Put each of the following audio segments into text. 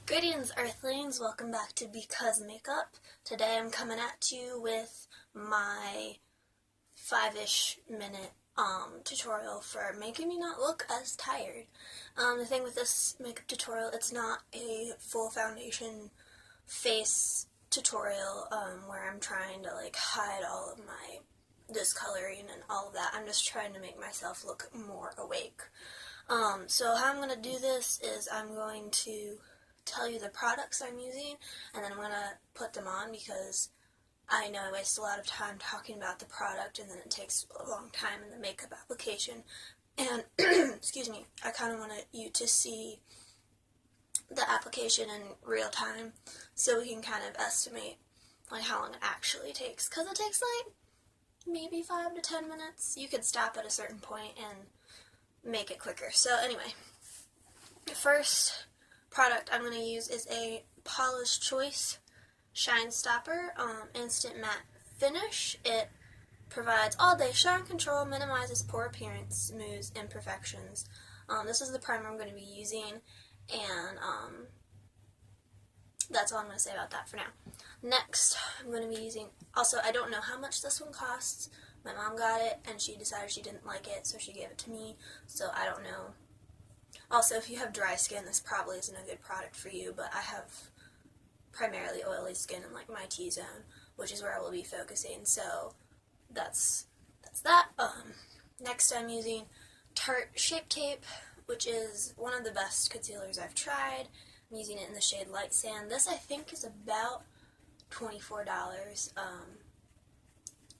Greetings, Earthlings. Welcome back to Because Makeup. Today I'm coming at you with my 5-ish minute tutorial for making me not look as tired. The thing with this makeup tutorial, it's not a full foundation face tutorial where I'm trying to like hide all of my discoloring and all of that. I'm just trying to make myself look more awake. So how I'm going to do this is I'm going to tell you the products I'm using, and then I'm going to put them on because I know I waste a lot of time talking about the product and then it takes a long time in the makeup application. And, excuse me, I kind of want you to see the application in real time so we can kind of estimate like how long it actually takes. Because it takes like maybe 5 to 10 minutes. You could stop at a certain point and make it quicker. So anyway, the first product I'm going to use is a Paula's Choice Shine Stopper Instant Matte Finish. It provides all-day shine control, minimizes pore appearance, smooths imperfections. This is the primer I'm going to be using, and that's all I'm going to say about that for now. Next, I'm going to be using, also I don't know how much this one costs. My mom got it, and she decided she didn't like it, so she gave it to me, so I don't know. Also, if you have dry skin, this probably isn't a good product for you, but I have primarily oily skin in like my T-zone, which is where I will be focusing, so that's that. Next I'm using Tarte Shape Tape, which is one of the best concealers I've tried. I'm using it in the shade Light Sand. This I think is about $24,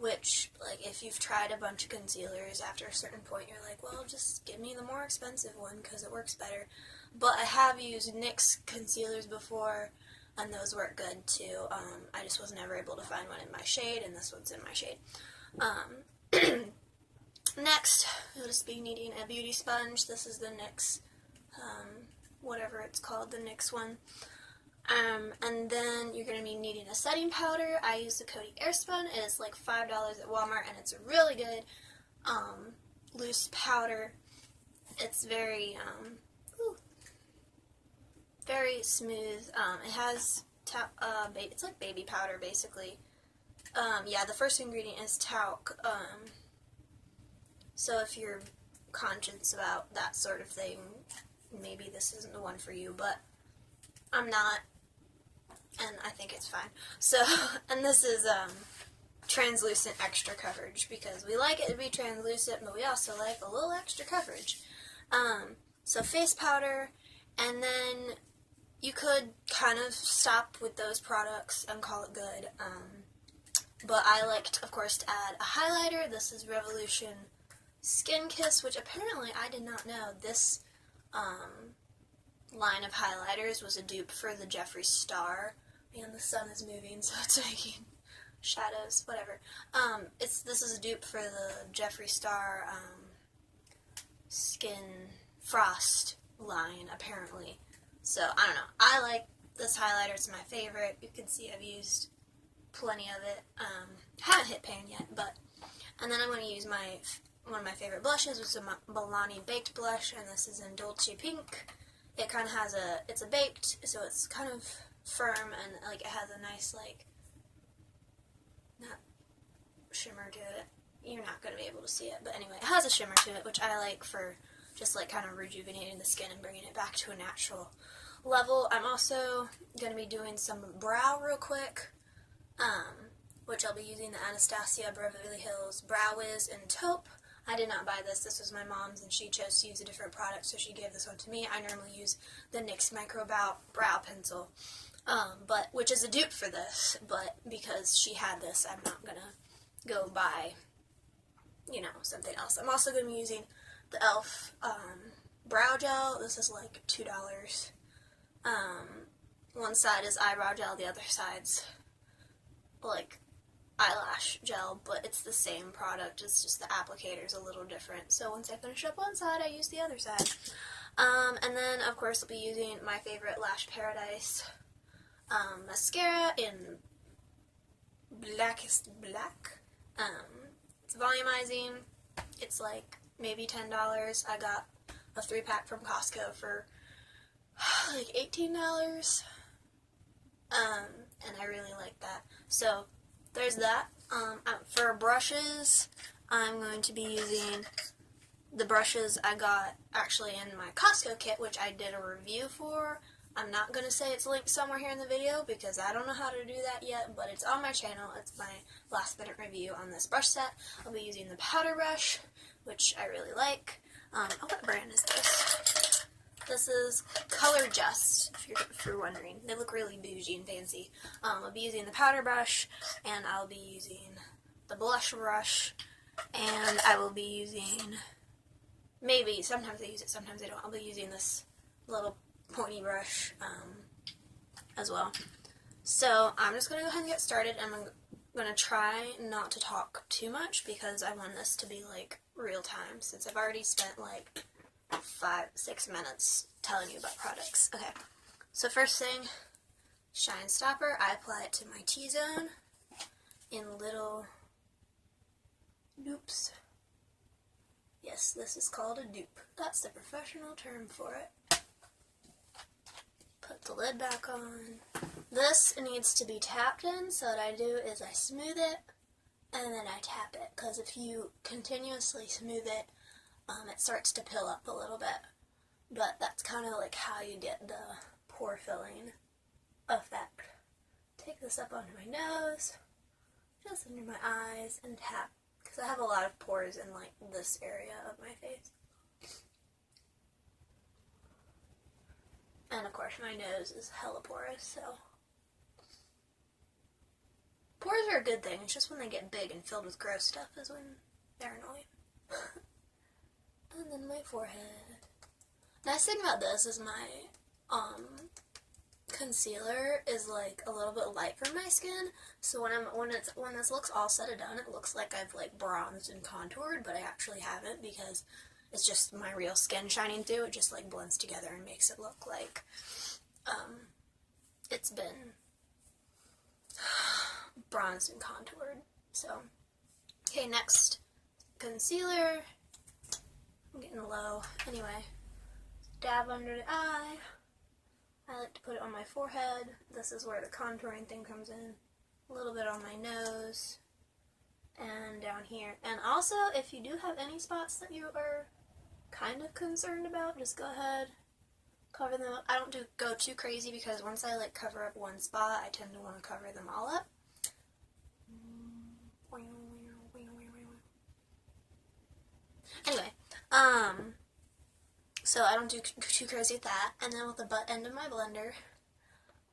which, like, if you've tried a bunch of concealers, after a certain point you're like, well, just give me the more expensive one because it works better. But I have used NYX concealers before, and those work good too. I just was never able to find one in my shade, and this one's in my shade. Next, you'll just be needing a beauty sponge. This is the NYX, whatever it's called, the NYX one. And then you're going to be needing a setting powder. I use the Coty Airspun. It is like $5 at Walmart, and it's a really good loose powder. It's very very smooth. It has it's like baby powder basically. Yeah, the first ingredient is talc. So if you're conscious about that sort of thing, maybe this isn't the one for you, but I'm not, and I think it's fine. So, and this is translucent extra coverage, because we like it to be translucent, but we also like a little extra coverage. So face powder, and then you could kind of stop with those products and call it good. But I liked, of course, to add a highlighter. This is Revolution Skin Kiss, which apparently I did not know. This line of highlighters was a dupe for the Jeffree Star. And the sun is moving, so it's making shadows, whatever. This is a dupe for the Jeffree Star Skin Frost line, apparently. So, I don't know. I like this highlighter. It's my favorite. You can see I've used plenty of it. Haven't hit pan yet, but... And then I'm going to use one of my favorite blushes, which is a Milani Baked Blush, and this is in Dolce Pink. It kind of has it's a baked, so it's kind of firm, and like it has a nice, like, not shimmer to it. You're not going to be able to see it, but anyway, it has a shimmer to it, which I like for just like kind of rejuvenating the skin and bringing it back to a natural level. I'm also going to be doing some brow real quick, which I'll be using the Anastasia Beverly Hills Brow Wiz in Taupe. I did not buy this. This was my mom's, and she chose to use a different product, so she gave this one to me. I normally use the NYX Micro Brow Pencil, which is a dupe for this, but because she had this, I'm not going to go buy, something else. I'm also going to be using the e.l.f. Brow Gel. This is like $2. One side is eyebrow gel, the other side's like eyelash gel, but it's the same product. It's just the applicator's a little different. So once I finish up one side, I use the other side. And then, of course, I'll be using my favorite Lash Paradise mascara in Blackest Black. It's volumizing. It's like maybe $10. I got a 3-pack from Costco for like $18. And I really like that. So there's that. For brushes, I'm going to be using the brushes I got actually in my Costco kit, which I did a review for. I'm not going to say it's linked somewhere here in the video because I don't know how to do that yet, but it's on my channel. It's my last minute review on this brush set. I'll be using the powder brush, which I really like. What brand is this? This is Color Just, if you're wondering. They look really bougie and fancy. I'll be using the powder brush, and I'll be using the blush brush, and I will be using, maybe, sometimes I use it, sometimes I don't. I'll be using this little pointy brush as well. So I'm just going to go ahead and get started, and I'm going to try not to talk too much because I want this to be like real time, since I've already spent like 5-6 minutes telling you about products. Okay, so first thing, Shine Stopper. I apply it to my T-zone in little dupes. Yes, this is called a dupe. That's the professional term for it. Put the lid back on. This needs to be tapped in, so what I do is I smooth it and then I tap it, because if you continuously smooth it, it starts to pill up a little bit. But that's kind of like how you get the pore filling effect. Take this up onto my nose, just under my eyes, and tap, because I have a lot of pores in like this area of my face. And of course my nose is hella porous, so pores are a good thing. It's just when they get big and filled with gross stuff is when they're annoying. And then my forehead. Nice thing about this is my concealer is like a little bit light for my skin, so when this looks all said and done, it looks like I've like bronzed and contoured, but I actually haven't, because it's just my real skin shining through. It just like blends together and makes it look like it's been bronzed and contoured. So okay, next concealer. I'm getting low. Anyway, dab under the eye. I like to put it on my forehead. This is where the contouring thing comes in. A little bit on my nose and down here. And also, if you do have any spots that you are kind of concerned about, just go ahead, cover them up. I don't go too crazy, because once I like cover up one spot, I tend to want to cover them all up. Anyway, so I don't do too crazy with that. And then with the butt end of my blender,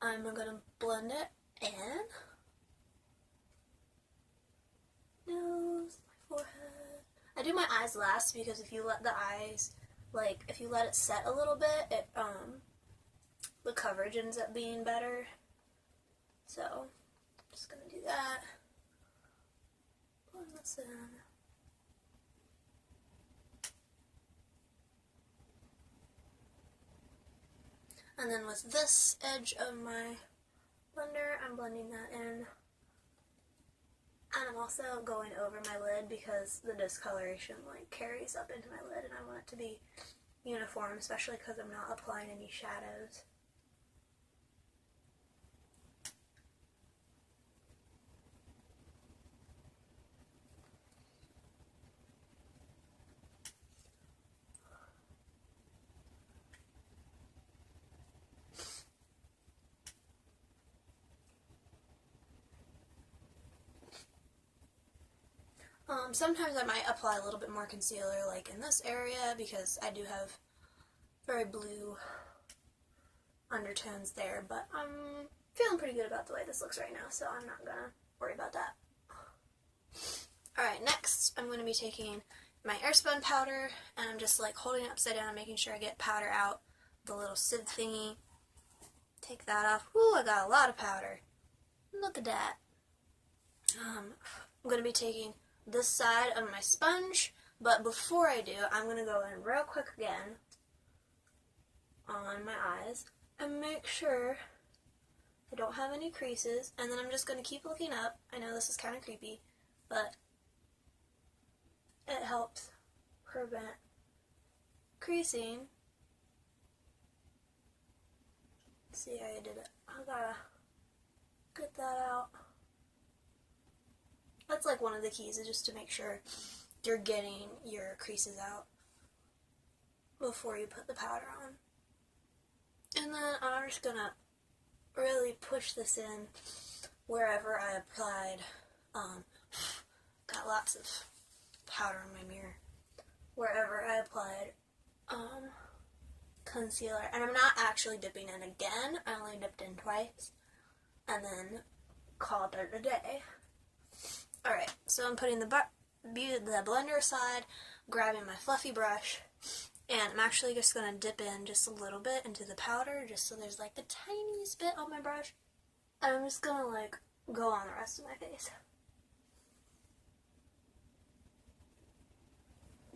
I'm going to blend it in. Nose, my forehead. I do my eyes last, because if you let the eyes, like, if you let it set a little bit, it, the coverage ends up being better. So, I'm just going to do that. Blend this in. And then with this edge of my blender, I'm blending that in. And I'm also going over my lid, because the discoloration like carries up into my lid, and I want it to be uniform, especially because I'm not applying any shadows. Sometimes I might apply a little bit more concealer like in this area, because I do have very blue undertones there, but I'm feeling pretty good about the way this looks right now, so I'm not gonna worry about that. Alright, next I'm going to be taking my Airspun powder, and I'm just like holding it upside down, making sure I get powder out the little sieve thingy. Take that off. Ooh, I got a lot of powder. Look at that. I'm going to be taking this side of my sponge, but before I do, I'm going to go in real quick again on my eyes and make sure I don't have any creases, and then I'm just going to keep looking up. I know this is kind of creepy, but it helps prevent creasing. See how you did it. I gotta get that out. That's like one of the keys, is just to make sure you're getting your creases out before you put the powder on. And then I'm just gonna really push this in wherever I applied. Got lots of powder in my mirror. Wherever I applied concealer. And I'm not actually dipping in again. I only dipped in twice. And then called it a day. Alright, so I'm putting the blender aside, grabbing my fluffy brush, and I'm actually just going to dip in just a little bit into the powder, just so there's like the tiniest bit on my brush. And I'm just going to like go on the rest of my face.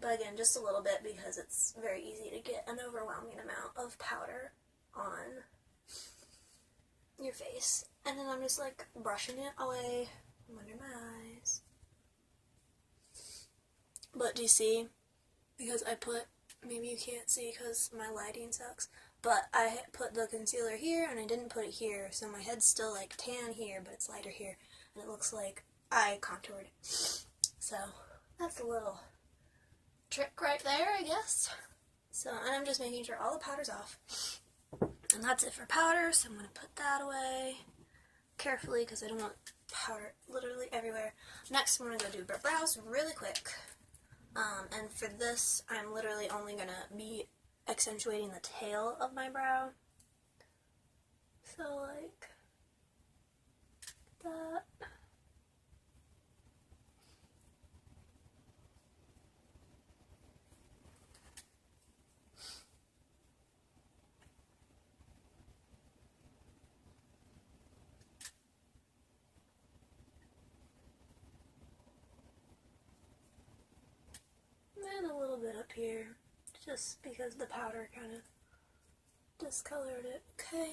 But again, just a little bit, because it's very easy to get an overwhelming amount of powder on your face. And then I'm just like brushing it away from under my eyes. But do you see? Because I put, maybe you can't see because my lighting sucks, but I put the concealer here and I didn't put it here, so my head's still like tan here, but it's lighter here, and it looks like I contoured. So that's a little trick right there, I guess. So, and I'm just making sure all the powder's off. And that's it for powder, so I'm going to put that away carefully because I don't want powder literally everywhere. Next, I'm going to go do brows really quick. And for this, I'm literally only going to be accentuating the tail of my brow. So, like, that. And a little bit up here, just because the powder kind of discolored it. Okay,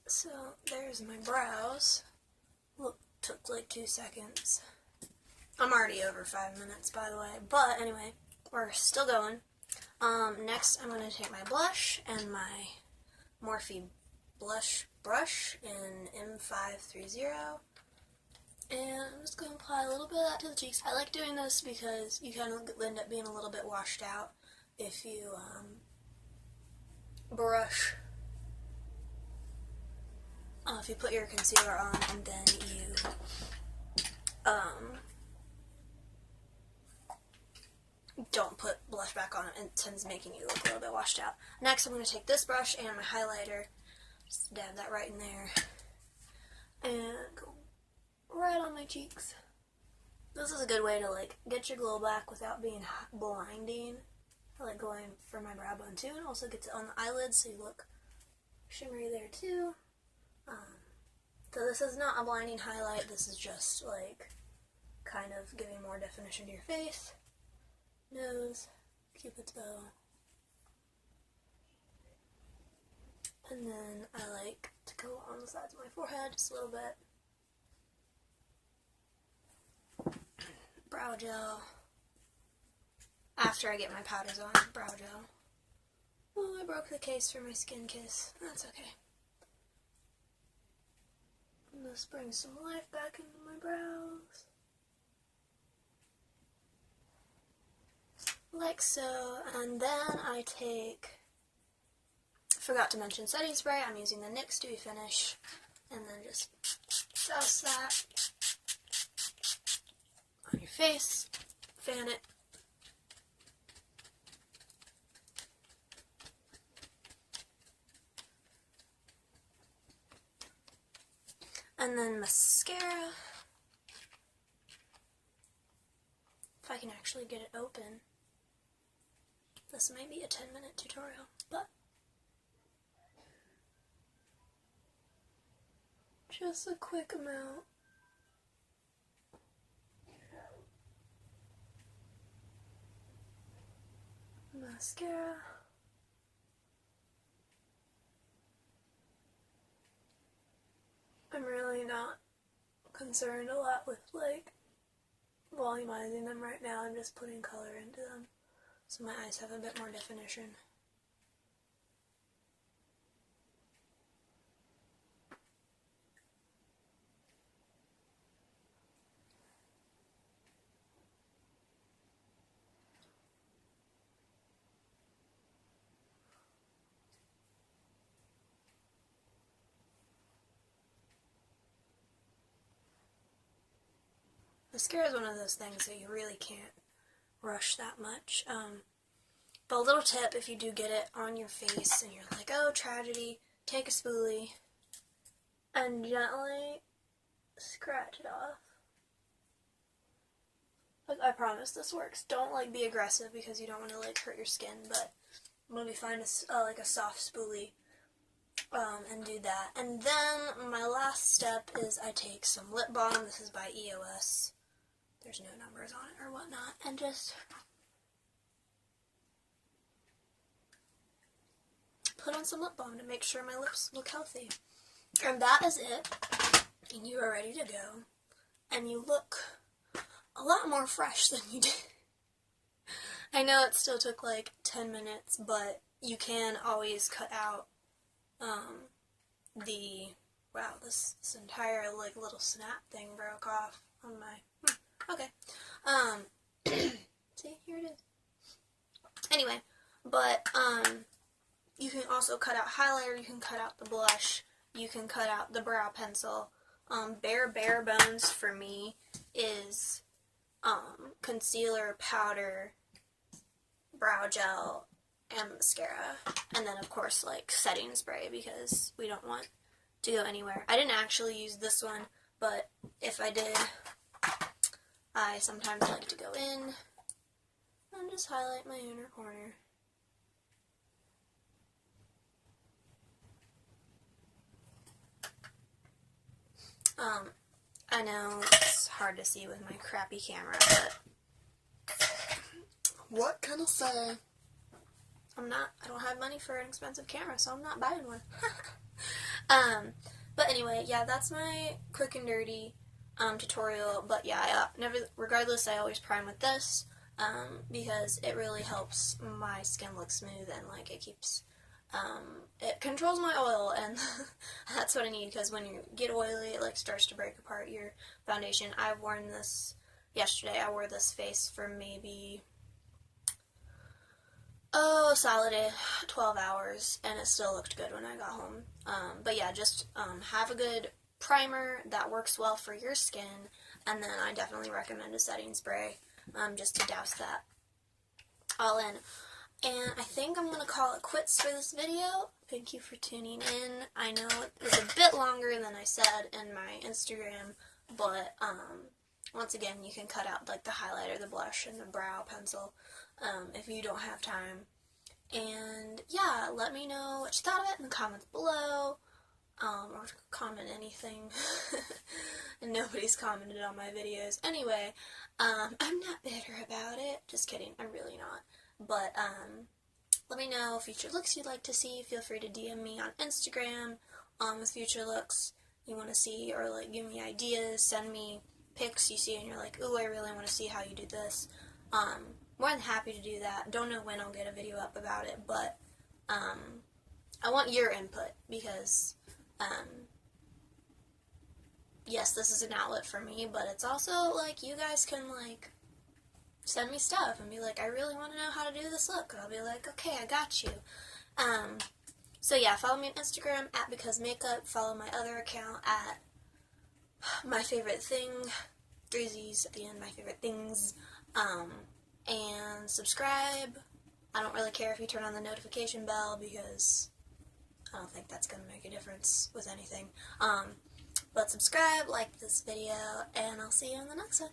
so there's my brows. Look, took like 2 seconds. I'm already over 5 minutes, by the way, but anyway, we're still going. Next I'm going to take my blush and my Morphe blush brush in M530. And I'm just going to apply a little bit of that to the cheeks. I like doing this because you kind of end up being a little bit washed out if you brush. If you put your concealer on and then you don't put blush back on, it tends making you look a little bit washed out. Next, I'm going to take this brush and my highlighter, just dab that right in there, and go right on my cheeks. This is a good way to like get your glow back without being blinding. I like going for my brow bone too, and also gets it on the eyelids so you look shimmery there too. So this is not a blinding highlight, this is just like kind of giving more definition to your face. Nose, Cupid's bow. And then I like to go on the sides of my forehead just a little bit. Brow gel. After I get my powders on, brow gel. Oh, I broke the case for my Skin Kiss. That's okay. And this brings some life back into my brows. Like so. And then I forgot to mention setting spray. I'm using the NYX Dewy Finish. And then just douse that on your face, fan it. And then mascara. If I can actually get it open. This might be a 10-minute tutorial, but just a quick amount. Mascara. I'm really not concerned a lot with like volumizing them right now. I'm just putting color into them so my eyes have a bit more definition. Mascara is one of those things that you really can't rush that much. But a little tip, if you do get it on your face and you're like, oh, tragedy, take a spoolie and gently scratch it off. Like, I promise this works. Don't, like, be aggressive because you don't want to, like, hurt your skin, but maybe find like a soft spoolie and do that. And then my last step is I take some lip balm. This is by EOS. There's no numbers on it or whatnot. And just put on some lip balm to make sure my lips look healthy. And that is it. And you are ready to go. And you look a lot more fresh than you did. I know it still took like 10 minutes, but you can always cut out wow, this entire like little snap thing broke off on my, okay. See, here it is. Anyway, but you can also cut out highlighter, you can cut out the blush, you can cut out the brow pencil. Bare bones for me is concealer, powder, brow gel, and mascara. And then, of course, like, setting spray because we don't want to go anywhere. I didn't actually use this one, but if I did, I sometimes like to go in and just highlight my inner corner. I know it's hard to see with my crappy camera, but what can I say? I don't have money for an expensive camera, so I'm not buying one. But anyway, yeah, that's my quick and dirty tutorial. But yeah, regardless, I always prime with this because it really helps my skin look smooth and like it keeps, it controls my oil, and that's what I need because when you get oily, it like starts to break apart your foundation. I've worn this yesterday. I wore this face for maybe a solid 12 hours, and it still looked good when I got home. But yeah, just have a good primer that works well for your skin, and then I definitely recommend a setting spray just to douse that all in. And I think I'm going to call it quits for this video. Thank you for tuning in. I know it was a bit longer than I said in my Instagram, but once again, you can cut out like the highlighter, the blush, and the brow pencil if you don't have time. And yeah, let me know what you thought of it in the comments below, or comment anything. And nobody's commented on my videos. Anyway, I'm not bitter about it. Just kidding, I'm really not. But let me know future looks you'd like to see. Feel free to DM me on Instagram with future looks you want to see, or like give me ideas, send me pics you see and you're like, ooh, I really want to see how you do this. More than happy to do that. Don't know when I'll get a video up about it, but I want your input because yes, this is an outlet for me, but it's also like you guys can like send me stuff and be like, I really want to know how to do this look, and I'll be like, okay, I got you. So yeah, follow me on Instagram at BecauseMakeup. Follow my other account at My Favorite Thing, 3 Z's at the end, My Favorite Things, and subscribe. I don't really care if you turn on the notification bell because I don't think that's going to make a difference with anything. But subscribe, like this video, and I'll see you in the next one.